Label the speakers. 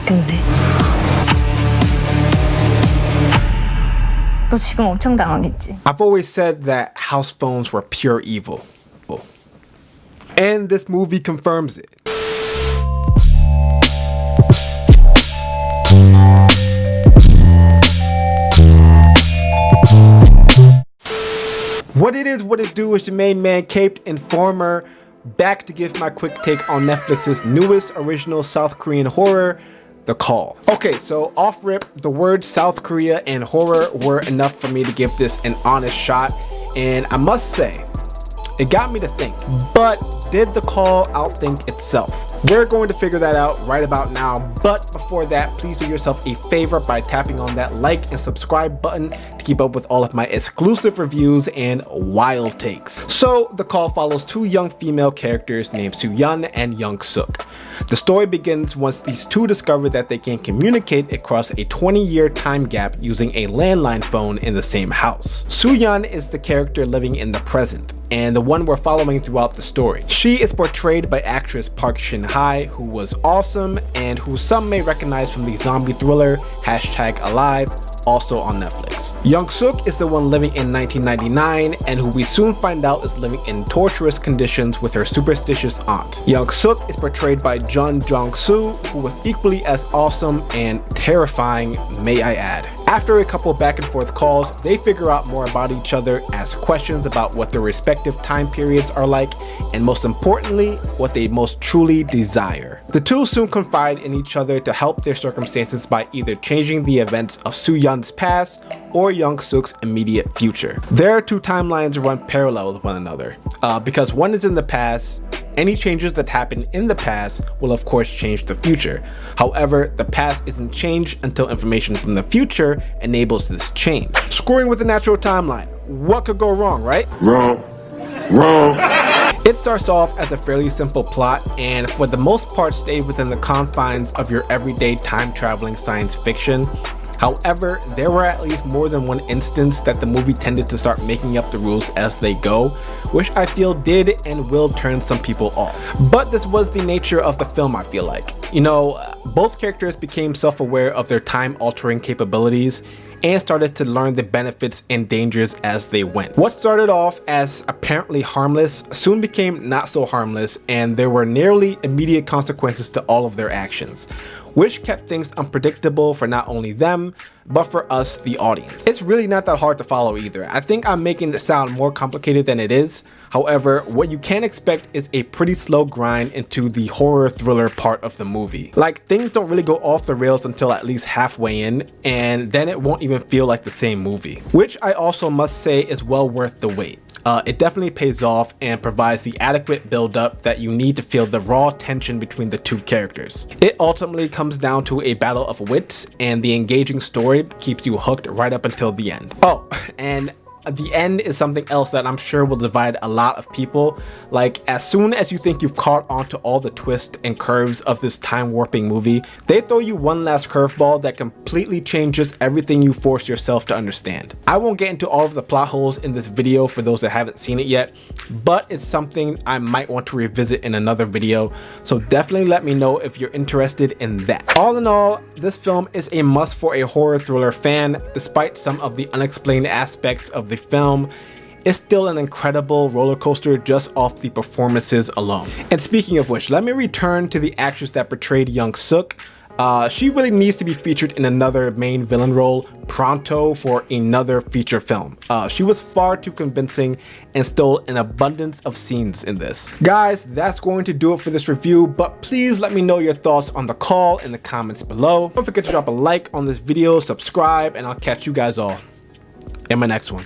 Speaker 1: 때문에. 너 지금 엄청 당황했지?
Speaker 2: I've always said that house phones were pure evil. And this movie confirms it. What it is, what it do, is your main man, Caped Informer, back to give my quick take on Netflix's newest original South Korean horror, The Call. Okay, so off rip, the words South Korea and horror were enough for me to give this an honest shot, and I must say, it got me to think, but did The Call outthink itself? We're going to figure that out right about now, but before that, please do yourself a favor by tapping on that like and subscribe button to keep up with all of my exclusive reviews and wild takes. So, The Call follows two young female characters named Soo-yeon and Young Suk. The story begins once these two discover that they can communicate across a 20-year time gap using a landline phone in the same house. Soo-yeon is the character living in the present, and the one we're following throughout the story. She is portrayed by actress Park Shin-hye, who was awesome and who some may recognize from the zombie thriller #Alive, also on Netflix. Young Suk is the one living in 1999 and who we soon find out is living in torturous conditions with her superstitious aunt. Young Suk is portrayed by Jun Jong-soo, who was equally as awesome and terrifying, may I add. After a couple back and forth calls, they figure out more about each other, ask questions about what their respective time periods are like, and most importantly, what they most truly desire. The two soon confide in each other to help their circumstances by either changing the events of Soo-yeon's past or Young Suk's immediate future. Their two timelines run parallel with one another, because one is in the past. Any changes that happen in the past will of course change the future. However, the past isn't changed until information from the future enables this change. Screwing with the natural timeline. What could go wrong, right?
Speaker 3: Wrong.
Speaker 2: It starts off as a fairly simple plot and for the most part stayed within the confines of your everyday time-traveling science fiction. However, there were at least more than one instance that the movie tended to start making up the rules as they go, which I feel did and will turn some people off. But this was the nature of the film, I feel like. You know, both characters became self-aware of their time-altering capabilities and started to learn the benefits and dangers as they went. What started off as apparently harmless soon became not so harmless, and there were nearly immediate consequences to all of their actions, which kept things unpredictable for not only them, but for us, the audience. It's really not that hard to follow either. I think I'm making it sound more complicated than it is. However, what you can expect is a pretty slow grind into the horror thriller part of the movie. Like, things don't really go off the rails until at least halfway in, and then it won't even feel like the same movie, which I also must say is well worth the wait. It definitely pays off and provides the adequate build-up that you need to feel the raw tension between the two characters. It ultimately comes down to a battle of wits, and the engaging story keeps you hooked right up until the end. Oh, and the end is something else that I'm sure will divide a lot of people. Like, as soon as you think you've caught on to all the twists and curves of this time warping movie, they throw you one last curveball that completely changes everything you force yourself to understand. I won't get into all of the plot holes in this video for those that haven't seen it yet, but it's something I might want to revisit in another video, so definitely let me know if you're interested in that. All in all, this film is a must for a horror thriller fan. Despite some of the unexplained aspects of the film, it's still an incredible roller coaster just off the performances alone. And speaking of which, let me return to the actress that portrayed Young Suk. She really needs to be featured in another main villain role pronto for another feature film. She was far too convincing and stole an abundance of scenes in this. Guys, that's going to do it for this review, but please let me know your thoughts on The Call in the comments below. Don't forget to drop a like on this video, subscribe, and I'll catch you guys all in my next one.